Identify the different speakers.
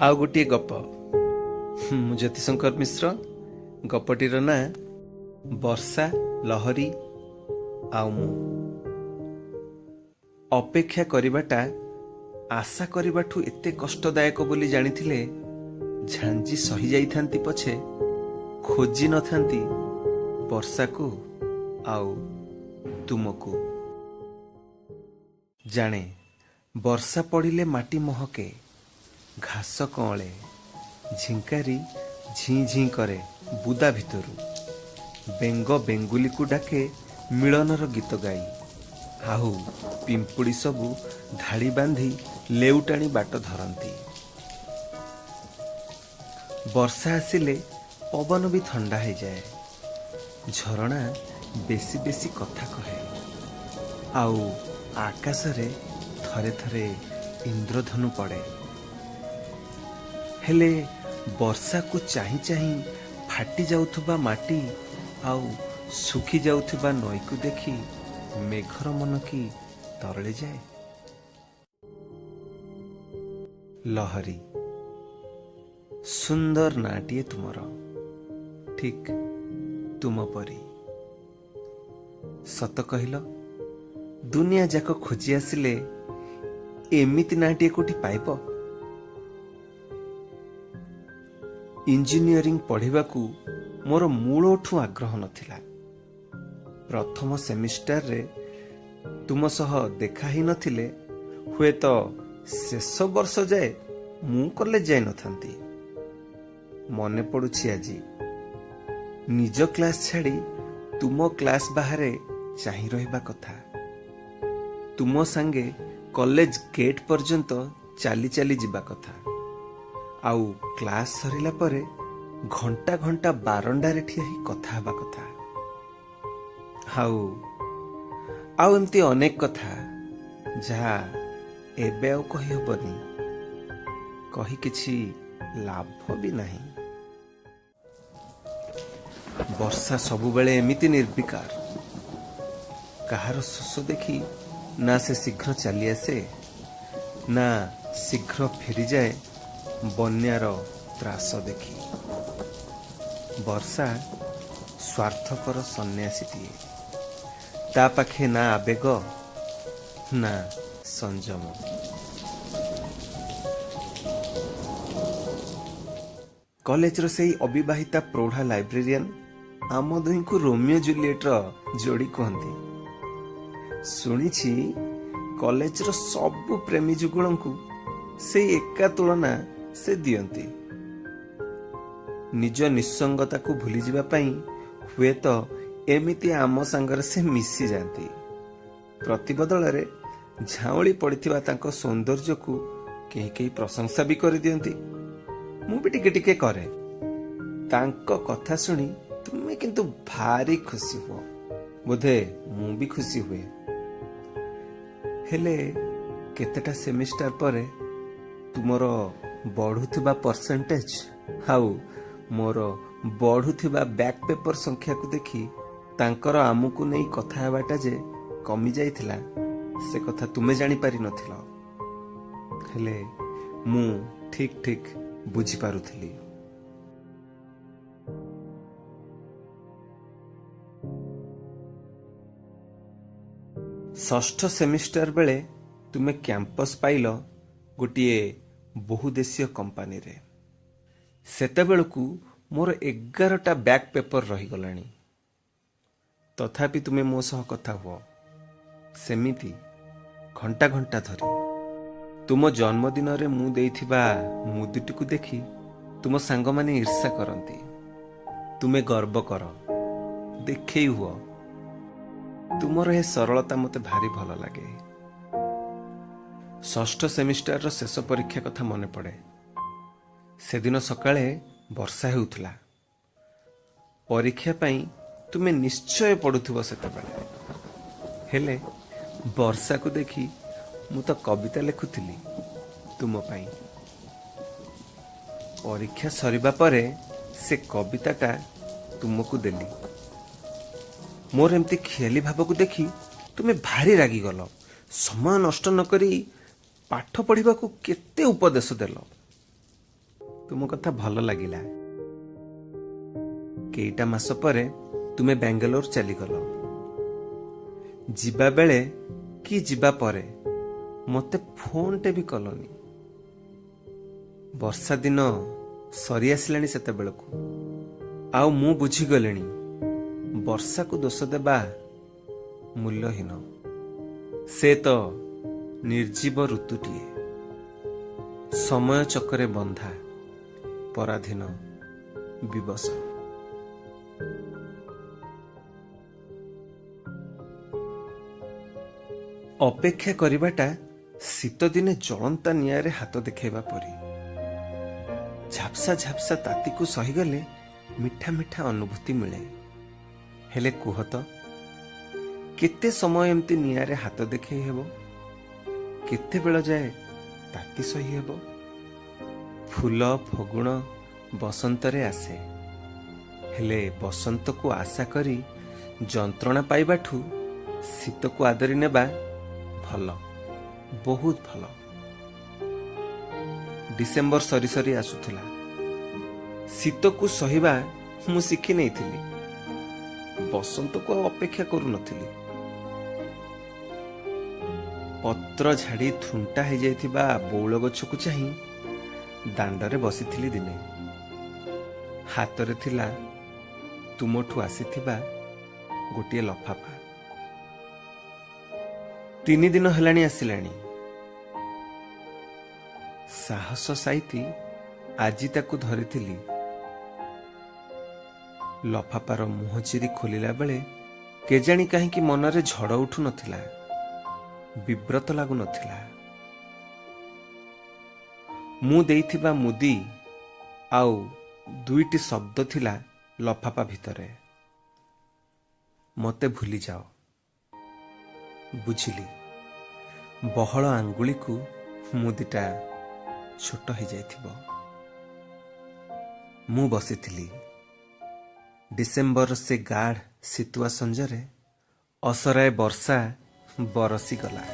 Speaker 1: आउ गोटे गप मु ज्योतिशंकर मिश्र। गपटीर ना वर्षा लहरी आउ मु। अपेक्षा करिबाटा आशा करिबाठु एते कष्टदायक बोली जानिथिले झांजी सही जाइथांती पछे खोजी न थांती वर्षा को आउ तुमको। जाने वर्षा पड़िले माटी महके, घास कळे, झिंकारी झी झी करे बुदा भितरु, बेंग बेंगुली को डाके मिलनर गीत गाई, आहु पिंपुड़ी सबु धाड़ी बांधी लेउटाणी बाट धरती। वर्षा आसिले पवन भी ठंडा हो जाए, झरणा बेसी बेसी कथा कहे, आउ आकाश रे थरे थरे इंद्रधनु पड़े। हेले वर्षा को चाही चाही फाटी जाउथुबा माटी आउ सुखी जाउथुबा नई को देखी मेघर मन की तरले जाए। लहरी सुंदर नाटिए तुमर, ठीक तुम परी। सत कहिल दुनिया जाक खोजी आसिले एमिति नाटिए कोठी पाइब। इंजीनियरिंग पढ़िबाकू मोर मूलठू आग्रह नथिला। प्रथम सेमिस्टर रे तुम सह देखा ही नथिले हुए तो शेष वर्ष जाए मु कॉलेज जाई नथांती। मने पड़ुछि आजी निज क्लास छाड़ी तुम क्लास बाहरे चाही रहिबा कथा। तुम संगे कॉलेज गेट पर्यंत चाली चाली जिबा कथा। आउ क्लास सरिला परे घंटा घंटा बारंडारे ठिया ही कथा हबा कथा। आउ एमती अनेक कथा जहा एबे आउ कहि हबनी, कहि किछि लाभ भी नाही। वर्षा सबु बेले एमिति निर्विकार, कहार शोष देखी ना से शीघ्र चली आसे ना शीघ्र फेरी जाए बन्यार त्रास देखी। वर्षा स्वार्थपर सन्यासीटीए, ता पाखे ना आवेग ना संयम। कॉलेज से अविवाहिता प्रौढ़ा लाइब्रेरियन आम दुही को रोमियो जूलिएट जोड़ी कहती। शुणी कॉलेज सबु प्रेमी जुगुल को से एका तुलना से दियंती। निज निसंगता को भूली जिबा पई हुए तो एमिति आम संगर से मिसी जाती। प्रतिबदल रे झाउली पड़िथिबा तांको सौंदर्य को केही केही प्रशंसा भी कर दियंती। मु भी टिके टिके करे। तांको कथा सुनी तुमे किंतु भारी खुशी हो, बोधे मु भी खुशी हुए। हेले केतेटा सेमिस्टर परे तुमर बढ़ुथिबा परसेंटेज हाउ मोर बढ़ुथिबा बैक पेपर संख्या को देखी तांकर आमुकु नहीं कथा हेबाटा जे कमी जाइथिला से कथा तुमे जानी पारि नथिला। हेले मु ठीक ठीक बुझी पारुथिली। षष्ठ सेमिस्टर बेले तुमे कैंपस पाइल गोटिए बहुदेशीय कंपनी रे। सेतेबेलकू मोर 11टा बैक पेपर रही गलानी। तथापि तुमे मो सह कथा हुआ सेमिति घंटा घंटा धरी। तुम जन्मदिन रे मु देइथिबा मुदुटी को देखी तुम सांग माने ईर्षा करंती। तुमे गर्व कर, देखई हुआ। तुमर हे सरलता मते भारी भल लगे। षष्ठ सेमिस्टर रो शेष परीक्षा कथा मने पड़े। से दिन सकाळे वर्षा हेउथला। परीक्षा पई तुमे निश्चय पढुथिबो सेतेबेले। हेले वर्षा को देखी मु तो कविता लेखुथिली तुम पई। परीक्षा सरिबा परे से कविताटा तुमको देली। मोर एमती खेली भाव को देखी तुम्हें भारी रागी गल। समय नष्ट न करी पाठ पढ़ा को केते उपदेश देल। ତୁମ କଥା ଭଲ ଲାଗିଲା। କେଇଟା ମାସ ପରେ ତୁମେ ବାଙ୍ଗାଲୋର ଚାଲିଗଲ। ଯିବା ବେଳେ କି ଯିବା ପରେ ମୋତେ ଫୋନଟେ ବି କଲନି। ବର୍ଷା ଦିନ ସରି ଆସିଲାଣି ସେତେବେଳକୁ। ଆଉ ମୁଁ ବୁଝିଗଲିଣି ବର୍ଷାକୁ ଦୋଷ ଦେବା ମୂଲ୍ୟହୀନ। ସେ ତ ନିର୍ଜୀବ ଋତୁଟିଏ, ସମୟ ଚକରେ ବନ୍ଧା, ପରାଧୀନ ବିବଶ। ଅପେକ୍ଷା କରିବାଟା ଶୀତଦିନେ ଜଳନ୍ତା ନିଆଁରେ ହାତ ଦେଖାଇବା ପରି। ଝାପ୍ସା ଝାପ୍ସା ତାତିକୁ ସହିଗଲେ ମିଠା ମିଠା ଅନୁଭୂତି ମିଳେ। ହେଲେ କୁହ ତ, କେତେ ସମୟ ଏମିତି ନିଆଁରେ ହାତ ଦେଖେଇ ହେବ? କେତେବେଳ ଯାଏ ତାତି ସହି ହେବ? ଫୁଲ ଫଗୁଣ ବସନ୍ତରେ ଆସେ। ହେଲେ ବସନ୍ତକୁ ଆଶା କରି ଯନ୍ତ୍ରଣା ପାଇବାଠୁ ଶୀତକୁ ଆଦରି ନେବା ଭଲ, ବହୁତ ଭଲ। ଡିସେମ୍ବର ସରି ସରି ଆସୁଥିଲା। ଶୀତକୁ ସହିବା ମୁଁ ଶିଖି ନେଇଥିଲି। ବସନ୍ତକୁ ଆଉ ଅପେକ୍ଷା କରୁନଥିଲି। ପତ୍ର ଝାଡ଼ି ଥୁଣ୍ଟା ହେଇଯାଇଥିବା ବଉଳ ଗଛକୁ ଚାହିଁ ଦାଣ୍ଡରେ ବସିଥିଲି ଦିନେ। ହାତରେ ଥିଲା ତୁମଠୁ ଆସିଥିବା ଗୋଟିଏ ଲଫାଫା। 3 ଦିନ ହେଲାଣି ଆସିଲାଣି। ସାହସ ସାଇତି ଆଜି ତାକୁ ଧରିଥିଲି। ଲଫାପାର ମୁହଁ ଚିରି ଖୋଲିଲା ବେଳେ କେଜାଣି କାହିଁକି ମନରେ ଝଡ଼ ଉଠୁ ନଥିଲା, ବିବ୍ରତ ଲାଗୁନଥିଲା। ମୁଁ ଦେଇଥିବା ମୁଦି ଆଉ 2ଟି ଶବ୍ଦ ଥିଲା ଲଫାପା ଭିତରେ। ମୋତେ ଭୁଲିଯାଅ। ବୁଝିଲି, ବହଳ ଆଙ୍ଗୁଳିକୁ ମୁଦିଟା ଛୋଟ ହେଇଯାଇଥିବ। ମୁଁ ବସିଥିଲି। ଡିସେମ୍ବର ସେ ଗାଢ଼ ଶୀତୁଆ ସଞ୍ଜରେ ଅସରାଏ ବର୍ଷା ବରସିଗଲା।